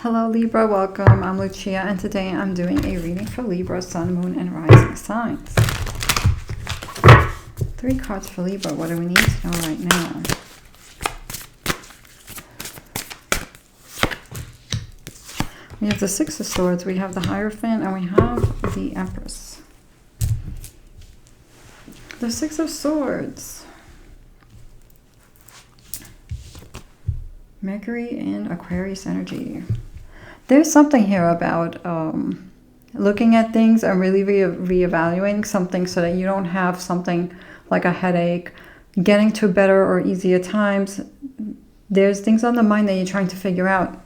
Hello Libra, welcome. I'm Lucia and today I'm doing a reading for Libra, Sun, Moon, and Rising signs. 3 cards for Libra. What do we need to know right now? We have the 6 of Swords, we have the Hierophant, and we have the Empress. The 6 of Swords. Mercury in Aquarius energy. There's something here about looking at things and really reevaluating something so that you don't have something like a headache, getting to better or easier times. There's things on the mind that you're trying to figure out.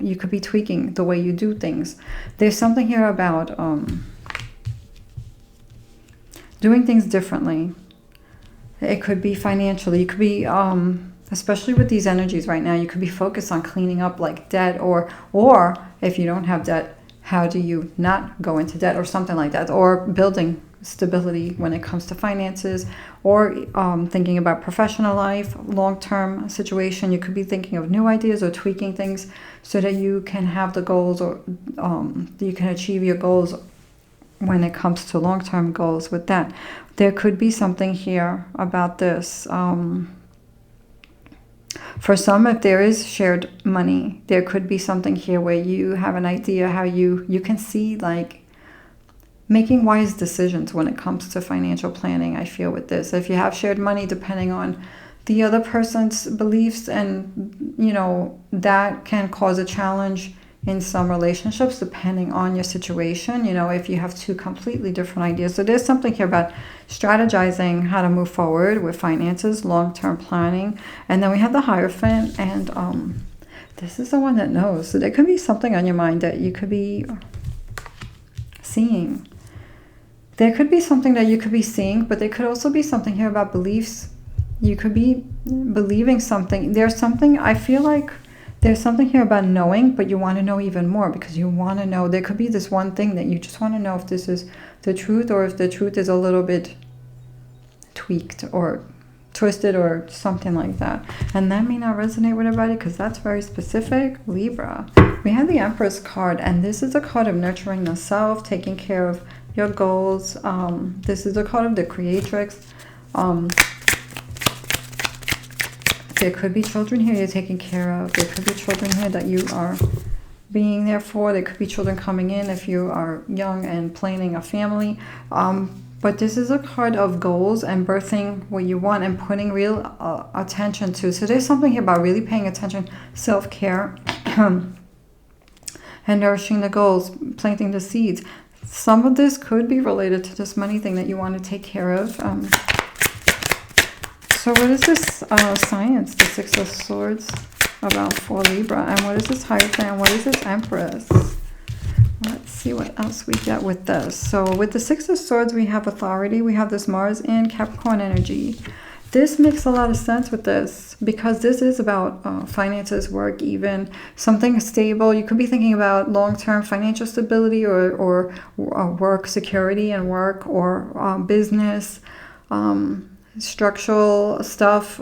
You could be tweaking the way you do things. There's something here about doing things differently. It could be financially. You could be, especially with these energies right now, you could be focused on cleaning up like debt, or if you don't have debt, how do you not go into debt or something like that, or building stability when it comes to finances, or thinking about professional life, long-term situation. You could be thinking of new ideas or tweaking things so that you can have the goals, or you can achieve your goals when it comes to long-term goals with that. There could be something here about this. For some, if there is shared money, there could be something here where you have an idea how you can see like making wise decisions when it comes to financial planning. I feel with this, if you have shared money, depending on the other person's beliefs, and you know, that can cause a challenge in some relationships depending on your situation, you know, if you have 2 completely different ideas. So there's something here about strategizing how to move forward with finances, long-term planning. And then we have the Hierophant, and this is the one that knows. So there could be something on your mind that you could be seeing. There could be something that you could be seeing, but there could also be something here about beliefs. You could be believing something. There's something, I feel like there's something here about knowing, but you want to know even more because you want to know. There could be this one thing that you just want to know if this is the truth, or if the truth is a little bit tweaked or twisted or something like that. And that may not resonate with everybody because that's very specific. Libra. We have the Empress card, and this is a card of nurturing the self, taking care of your goals. This is a card of the creatrix. There could be children here you're taking care of. There could be children here that you are being there for. There could be children coming in if you are young and planning a family. But this is a card of goals and birthing what you want and putting real attention to. So there's something here about really paying attention, self-care, and nourishing the goals, planting the seeds. Some of this could be related to this money thing that you want to take care of. So what is this science, the 6 of Swords, about for Libra? And what is this Hierophant? What is this Empress? Let's see what else we get with this. So with the 6 of Swords, we have authority. We have this Mars in Capricorn energy. This makes a lot of sense with this because this is about finances, work, even something stable. You could be thinking about long-term financial stability, or work security and work, or business, structural stuff,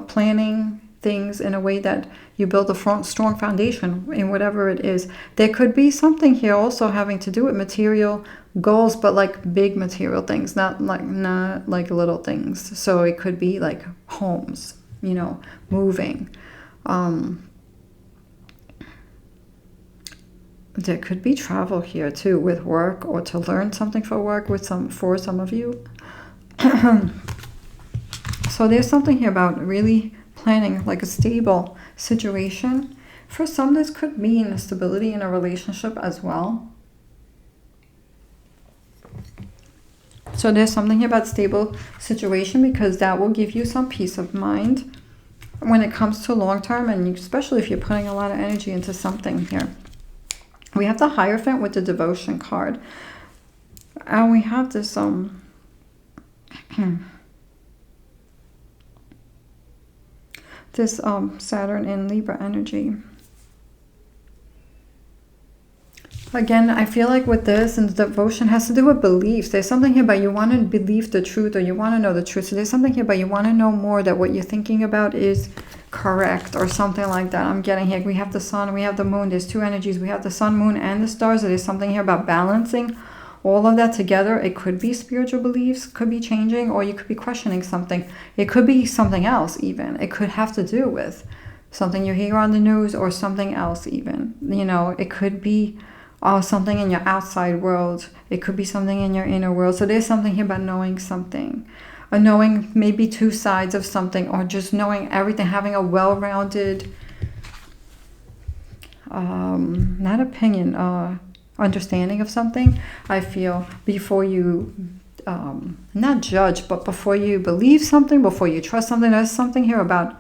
planning things in a way that you build a strong foundation in whatever it is. There could be something here also having to do with material goals, but like big material things, not like little things. So it could be like homes, you know, moving. There could be travel here too with work, or to learn something for work for some of you. So there's something here about really planning like a stable situation. For some, this could mean stability in a relationship as well. So there's something here about stable situation because that will give you some peace of mind when it comes to long term, and especially if you're putting a lot of energy into something here. We have the Hierophant with the Devotion card, and we have this this Saturn in Libra energy. Again, I feel like with this and the devotion has to do with beliefs. There's something here about you want to believe the truth, or you want to know the truth. So there's something here about you want to know more, that what you're thinking about is correct or something like that. I'm getting here. We have the sun, we have the moon. There's two energies. We have the sun, moon, and the stars. So there's something here about balancing all of that together. It could be spiritual beliefs, could be changing, or you could be questioning something. It could be something else even. It could have to do with something you hear on the news or something else even. You know, it could be something in your outside world. It could be something in your inner world. So there's something here about knowing something, or knowing maybe two sides of something, or just knowing everything, having a well-rounded, not opinion, understanding of something. I feel before you, not judge, but before you believe something, before you trust something, there's something here about,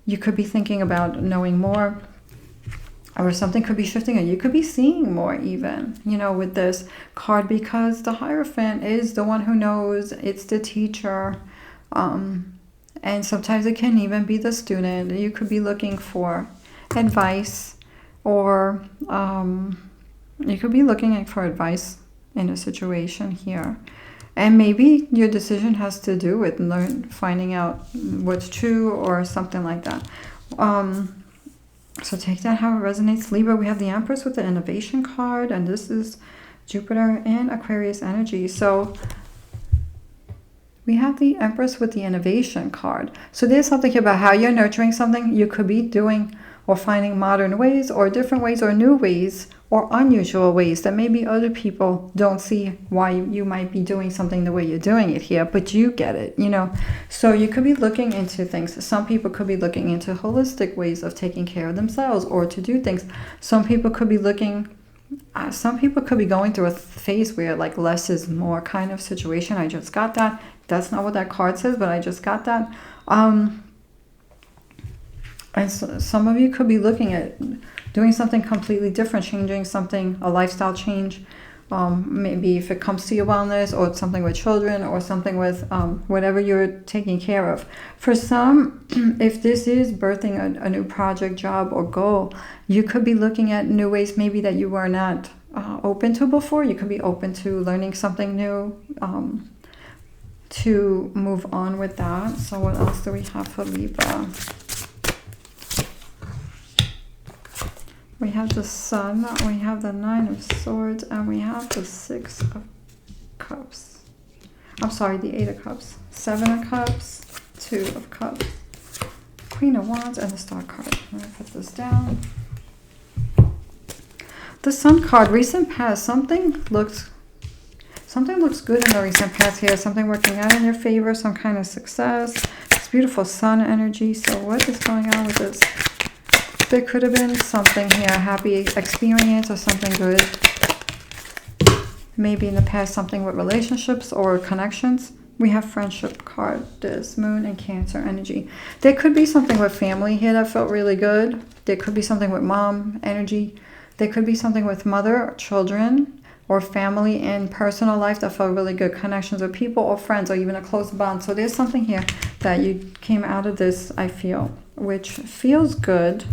you could be thinking about knowing more, or something could be shifting, or you could be seeing more even, you know, with this card, because the Hierophant is the one who knows. It's the teacher. And sometimes it can even be the student. You could be looking for advice, or you could be looking for advice in a situation here. And maybe your decision has to do with finding out what's true or something like that. So take that how it resonates. Libra, we have the Empress with the Innovation card, and this is Jupiter in Aquarius energy. So we have the Empress with the Innovation card. So there's something here about how you're nurturing something. You could be doing or finding modern ways, or different ways, or new ways, or unusual ways that maybe other people don't see why you might be doing something the way you're doing it here, but you get it, you know. So you could be looking into things. Some people could be looking into holistic ways of taking care of themselves, or to do things. Some people could be looking, some people could be going through a phase where like less is more kind of situation. I just got that. That's not what that card says, but I just got that. And so some of you could be looking at doing something completely different, changing something, a lifestyle change. Maybe if it comes to your wellness, or something with children, or something with whatever you're taking care of. For some, if this is birthing a new project, job, or goal, you could be looking at new ways maybe that you were not open to before. You could be open to learning something new, to move on with that. So what else do we have for Libra? We have the Sun, we have the Nine of Swords, and we have the Six of Cups. I'm sorry, the Eight of Cups. Seven of Cups, Two of Cups, Queen of Wands, and the Star card. I'm going to put this down. The Sun card, recent past. Something looks good in the recent past here. Something working out in your favor, some kind of success. It's beautiful Sun energy. So what is going on with this? There could have been something here, a happy experience or something good. Maybe in the past something with relationships or connections. We have Friendship card, this Moon and Cancer energy. There could be something with family here that felt really good. There could be something with mom energy. There could be something with mother, children, or family and personal life that felt really good. Connections with people or friends, or even a close bond. So there's something here that you came out of this, I feel, which feels good,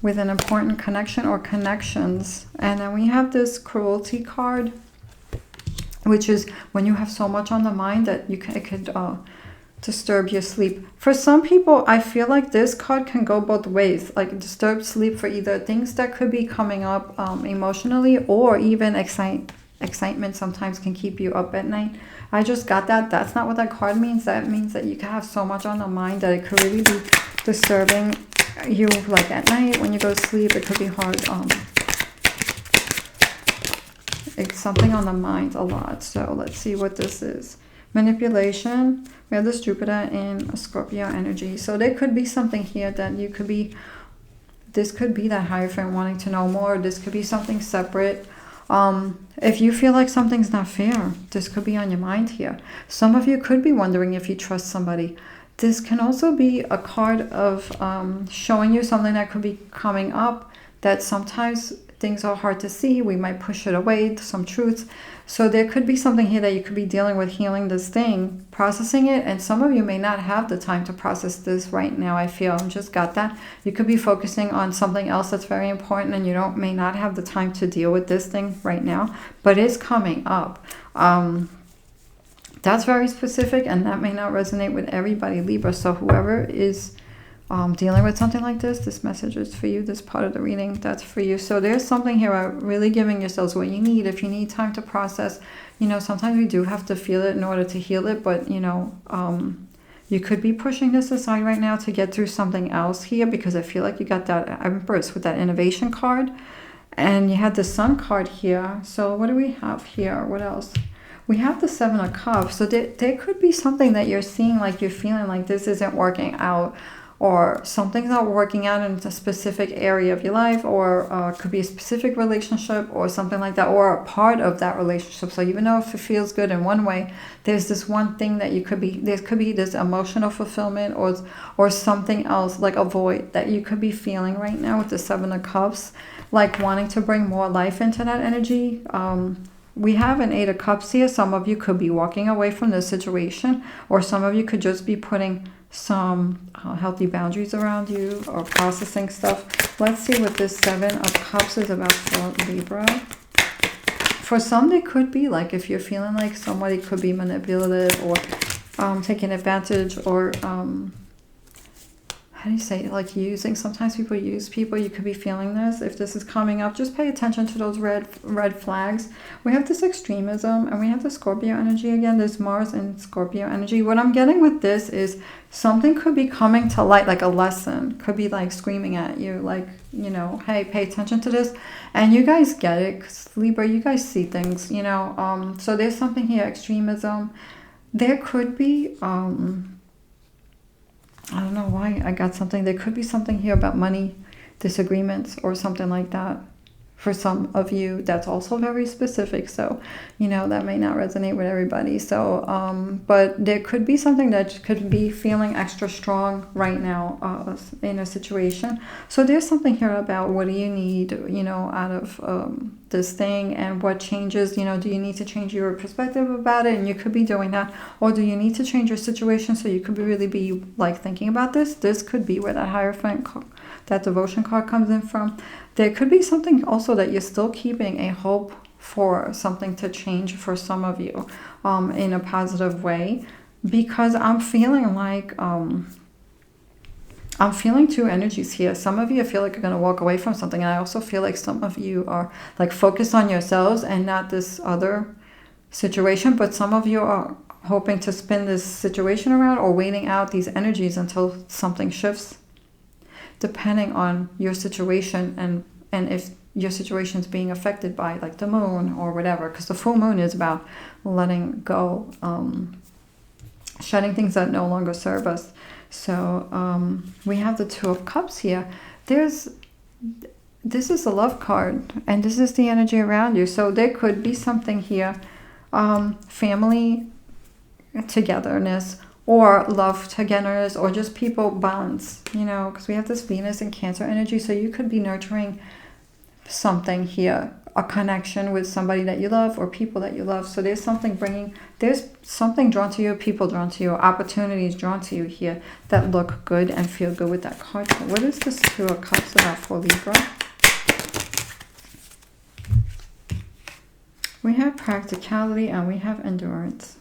with an important connection or connections. And then we have this Cruelty card, which is when you have so much on the mind that it could disturb your sleep. For some people, I feel like this card can go both ways, like disturb sleep for either things that could be coming up emotionally, or even excitement sometimes can keep you up at night. I just got that. That's not what that card means. That means that you can have so much on the mind that it could really be disturbing you, like at night when you go to sleep. It could be hard. It's something on the mind a lot. So let's see what this is. Manipulation. We have this Jupiter in Scorpio energy. So there could be something here that you could be, this could be that Hierophant wanting to know more. This could be something separate. If you feel like something's not fair, this could be on your mind here. Some of you could be wondering if you trust somebody. This can also be a card of showing you something that could be coming up, that sometimes things are hard to see. We might push it away, some truths. So there could be something here that you could be dealing with, healing this thing, processing it. And some of you may not have the time to process this right now. I feel I just got that. You could be focusing on something else that's very important, and you may not have the time to deal with this thing right now, but it's coming up. That's very specific, and that may not resonate with everybody, Libra. So whoever is dealing with something like this message is for you. This part of the reading, that's for you. So there's something here about really giving yourselves what you need. If you need time to process, sometimes we do have to feel it in order to heal it. But, you could be pushing this aside right now to get through something else here, because I feel like you got that Empress with that innovation card. And you had the Sun card here. So what do we have here? What else? We have the Seven of Cups. So there could be something that you're seeing, like you're feeling like this isn't working out, or something's not working out in a specific area of your life, or could be a specific relationship or something like that, or a part of that relationship. So even though if it feels good in one way, there's this one thing that there could be this emotional fulfillment or something else, like a void that you could be feeling right now with the Seven of Cups, like wanting to bring more life into that energy. We have an Eight of Cups here. Some of you could be walking away from this situation, or some of you could just be putting some healthy boundaries around you or processing stuff. Let's see what this Seven of Cups is about for Libra. For some, they could be like, if you're feeling like somebody could be manipulative or taking advantage, or how do you say, like using, sometimes people use people. You could be feeling this. If this is coming up, just pay attention to those red flags. We have this extremism, and we have the Scorpio energy again. There's Mars and Scorpio energy. What I'm getting with this is something could be coming to light, like a lesson. Could be like screaming at you, like, hey, pay attention to this. And you guys get it, 'cause Libra, you guys see things, So there's something here, extremism. There could be, I don't know why I got something. There could be something here about money disagreements or something like that. For some of you, that's also very specific. So, that may not resonate with everybody. So, but there could be something that could be feeling extra strong right now in a situation. So there's something here about what do you need, out of this thing, and what changes, do you need to change your perspective about it? And you could be doing that. Or do you need to change your situation? So you could really be like thinking about this. This could be where that Hierophant, that devotion card comes in from. There could be something also that you're still keeping a hope for something to change for some of you in a positive way, because I'm feeling like I'm feeling two energies here. Some of you feel like you're going to walk away from something, and I also feel like some of you are like focused on yourselves and not this other situation, but some of you are hoping to spin this situation around or waiting out these energies until something shifts, depending on your situation and if your situation is being affected by like the moon or whatever, because the full moon is about letting go, shedding things that no longer serve us. So we have the Two of Cups here. This is a love card, and this is the energy around you. So there could be something here, family togetherness, or love togetherness, or just people bonds, because we have this Venus and Cancer energy. So you could be nurturing something here, a connection with somebody that you love or people that you love. So there's something drawn to you, people drawn to you, opportunities drawn to you here that look good and feel good with that card. So what is this Two of Cups about for Libra? We have practicality and we have endurance.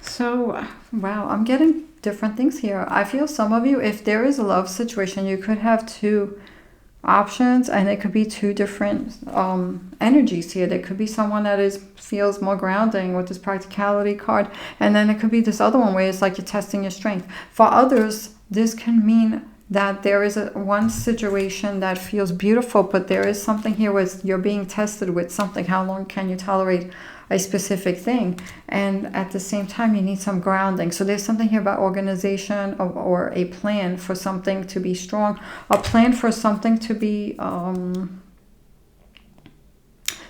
So, wow, I'm getting different things here. I feel some of you, if there is a love situation, you could have two options, and it could be two different energies here. There could be someone that feels more grounding with this practicality card, and then it could be this other one where it's like you're testing your strength. For others, this can mean that there is one situation that feels beautiful, but there is something here where you're being tested with something. How long can you tolerate a specific thing? And at the same time, you need some grounding. So there's something here about organization or a plan for something to be strong, a plan for something to be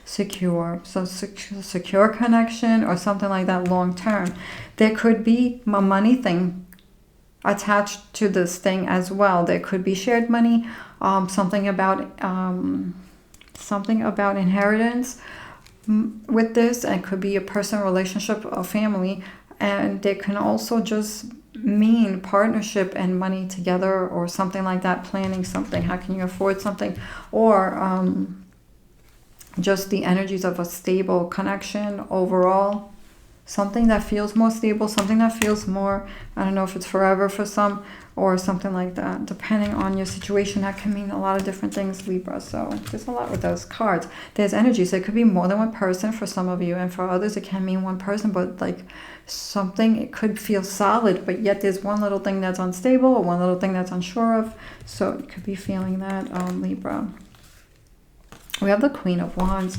secure. So secure connection or something like that long term. There could be a money thing attached to this thing as well. There could be shared money, something about inheritance with this, and it could be a personal relationship or family, and they can also just mean partnership and money together or something like that, planning something, how can you afford something, or just the energies of a stable connection overall, something that feels more stable, something that feels more, I don't know if it's forever for some, or something like that. Depending on your situation, that can mean a lot of different things, Libra. So there's a lot with those cards. There's energies. It could be more than one person for some of you, and for others it can mean one person, but like something, it could feel solid, but yet there's one little thing that's unstable or one little thing that's unsure of. So you could be feeling that, Libra. We have the Queen of Wands.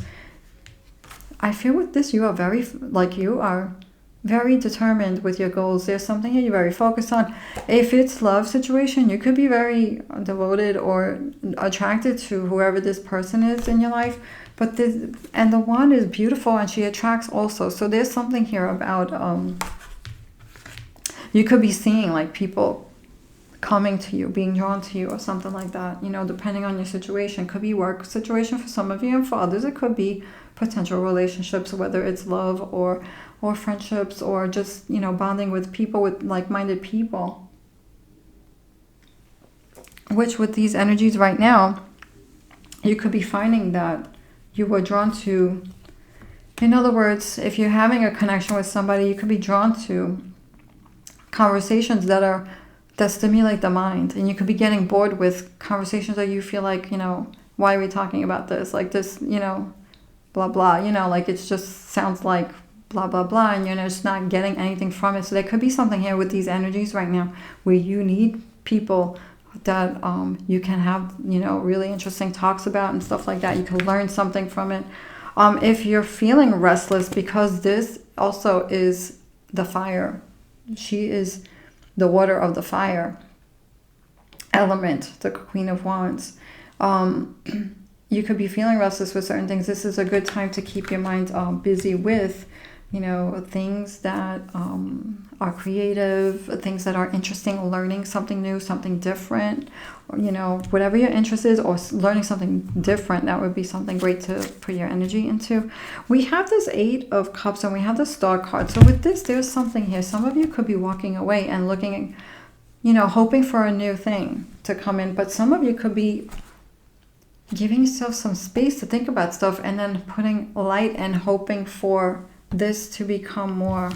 I feel with this, you are very determined with your goals. There's something that you're very focused on. If it's love situation, you could be very devoted or attracted to whoever this person is in your life. But the wand is beautiful, and she attracts also. So there's something here about you could be seeing like people coming to you, being drawn to you, or something like that. You know, depending on your situation. Could be work situation for some of you, and for others it could be potential relationships, whether it's love or friendships, or just, you know, bonding with people, with like-minded people. Which with these energies right now, you could be finding that you were drawn to. In other words, if you're having a connection with somebody, you could be drawn to conversations that stimulate the mind, and you could be getting bored with conversations that you feel like, you know, why are we talking about this? Like this, you know, blah blah, you know, like it just sounds like blah blah blah, and you're just not getting anything from it. So there could be something here with these energies right now where you need people that you can have, you know, really interesting talks about and stuff like that. You can learn something from it. If you're feeling restless, because this also is the fire, she is the water of the fire element, the Queen of Wands. You could be feeling restless with certain things. This is a good time to keep your mind busy with, you know, things that are creative, things that are interesting, learning something new, something different, or, you know, whatever your interest is, or learning something different. That would be something great to put your energy into. We have this 8 of Cups, and we have the Star card. So with this, there's something here. Some of you could be walking away and looking, you know, hoping for a new thing to come in, but some of you could be giving yourself some space to think about stuff, and then putting light and hoping for this to become more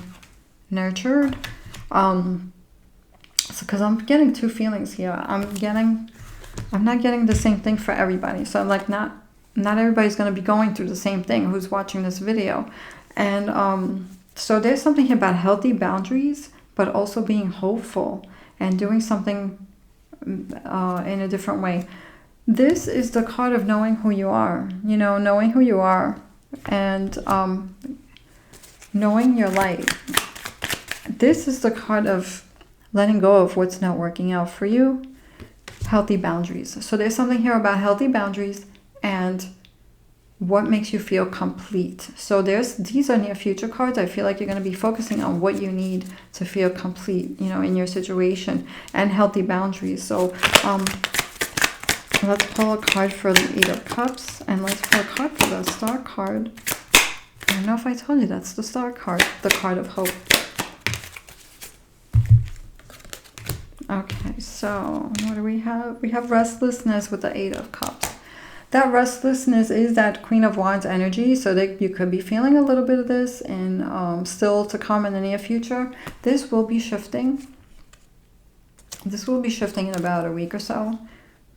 nurtured. Because I'm getting 2 feelings here. I'm not getting the same thing for everybody. So I'm like, not everybody's going to be going through the same thing who's watching this video. And so there's something here about healthy boundaries, but also being hopeful and doing something in a different way. This is the card of knowing who you are, you know, knowing who you are, and knowing your light. This is the card of letting go of what's not working out for you. Healthy boundaries. So there's something here about healthy boundaries and what makes you feel complete. So these are near future cards. I feel like you're going to be focusing on what you need to feel complete, you know, in your situation, and healthy boundaries. So let's pull a card for the 8 of Cups, and let's pull a card for the Star card. I don't know if I told you that's the Star card, the card of hope. Okay, so what do we have? We have restlessness with the 8 of Cups. That restlessness is that Queen of Wands energy, so that you could be feeling a little bit of this, and still to come in the near future. This will be shifting. This will be shifting in about a week or so.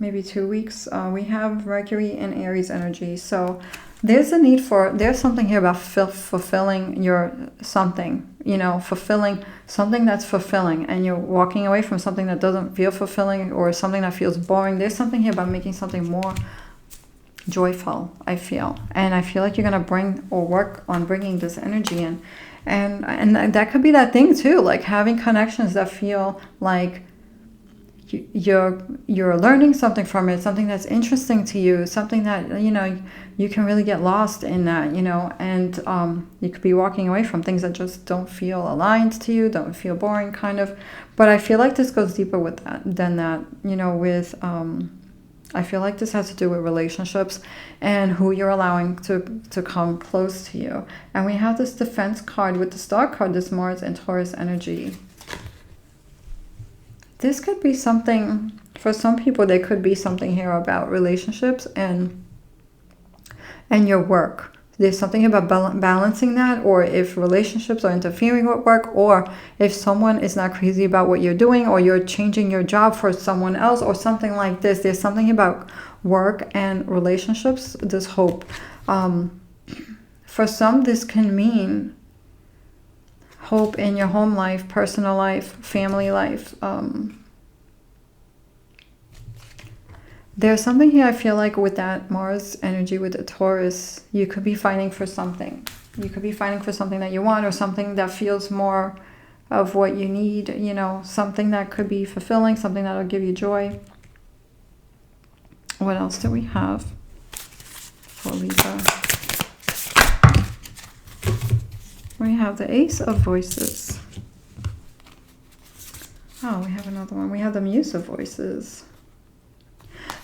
Maybe 2 weeks. We have Mercury and Aries energy. So there's something here about fulfilling your something, you know, fulfilling something that's fulfilling, and you're walking away from something that doesn't feel fulfilling, or something that feels boring. There's something here about making something more joyful, I feel. And I feel like you're going to bring or work on bringing this energy in. And that could be that thing too, like having connections that feel like you're learning something from it, something that's interesting to you, something that, you know, you can really get lost in that, you know, and you could be walking away from things that just don't feel aligned to you, don't feel boring, kind of. But I feel like this goes deeper with that than that, you know, with I feel like this has to do with relationships and who you're allowing to come close to you. And we have this Defense card with the Star card, this Mars and Taurus energy. This could be something, for some people, there could be something here about relationships and your work. There's something about balancing that, or if relationships are interfering with work, or if someone is not crazy about what you're doing, or you're changing your job for someone else, or something like this. There's something about work and relationships, this hope. For some, this can mean hope in your home life, personal life, family life. There's something here, I feel like, with that Mars energy, with the Taurus, you could be fighting for something. You could be fighting for something that you want, or something that feels more of what you need, you know, something that could be fulfilling, something that'll give you joy. What else do we have for Libra? We have the Ace of Voices. Oh, we have another one. We have the Muse of Voices.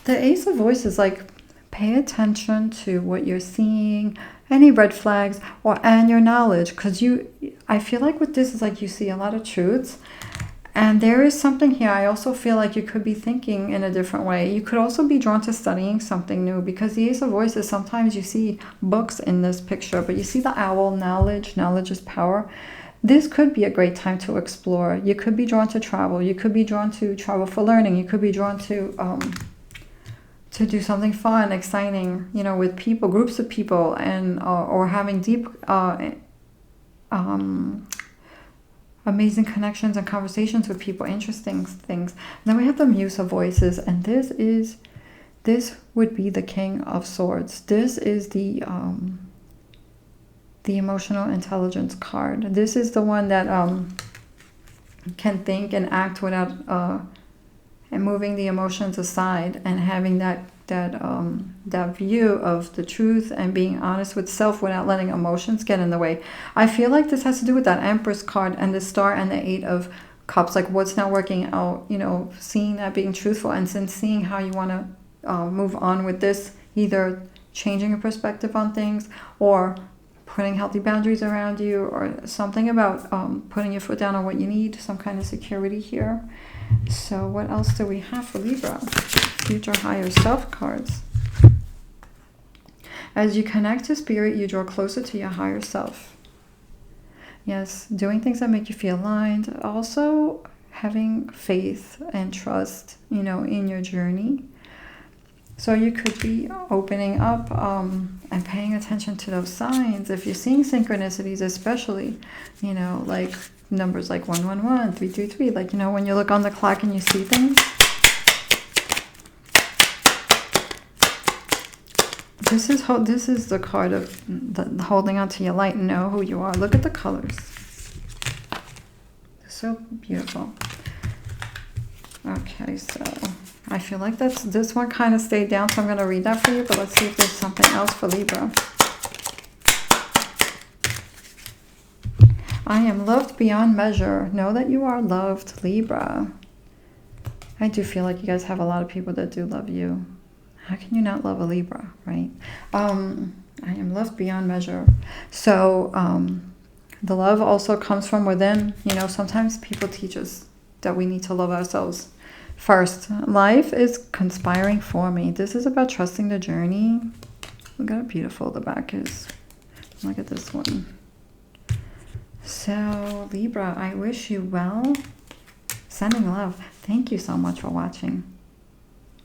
The Ace of Voices, like, pay attention to what you're seeing, any red flags, and your knowledge, because I feel like with this is like you see a lot of truths, and there is something here. I also feel like you could be thinking in a different way. You could also be drawn to studying something new, because the Ace of Voices, sometimes you see books in this picture, but you see the owl, knowledge is power. This could be a great time to explore. You could be drawn to travel. You could be drawn to travel for learning. You could be drawn to do something fun, exciting, you know, with people, groups of people, and or having deep, amazing connections and conversations with people, interesting things. And then we have the Muse of Voices, and this would be the King of Swords. This is the emotional intelligence card. This is the one that can think and act without and moving the emotions aside, and having that view of the truth, and being honest with self without letting emotions get in the way. I feel like this has to do with that Empress card and the Star and the Eight of Cups, like what's not working out, you know, seeing that, being truthful, and then seeing how you want to move on with this, either changing your perspective on things, or putting healthy boundaries around you, or something about putting your foot down on what you need, some kind of security here. So what else do we have for Libra? Future higher self cards. As you connect to spirit, you draw closer to your higher self. Yes, doing things that make you feel aligned. Also having faith and trust, you know, in your journey. So you could be opening up and paying attention to those signs. If you're seeing synchronicities, especially, you know, like numbers like 111, 333, like, you know, when you look on the clock and you see things. This is the card of the holding on to your light and know who you are. Look at the colors. They're so beautiful. Okay, so I feel like this one kind of stayed down, so I'm going to read that for you, but let's see if there's something else for Libra. I am loved beyond measure. Know that you are loved, Libra. I do feel like you guys have a lot of people that do love you. How can you not love a Libra, right? I am loved beyond measure. So the love also comes from within. You know, sometimes people teach us that we need to love ourselves first. Life is conspiring for me. This is about trusting the journey. Look how beautiful the back is. Look at this one. So Libra, I wish you well. Sending love. Thank you so much for watching.